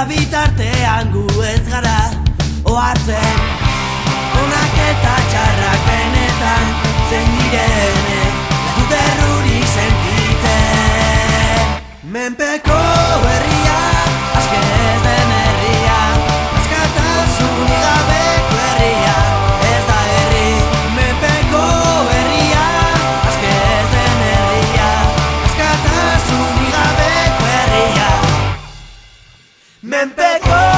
bitartean gu ez gara ohartzen onak eta txarrak benetan zein direnez ez dut errurik sentitzen. Menpeko herria, aske ez den herria, askatasunik gabeko herria ez da herri. Menpeko herria, aske ez den herria, askatasunik gabeko herria. Menpeko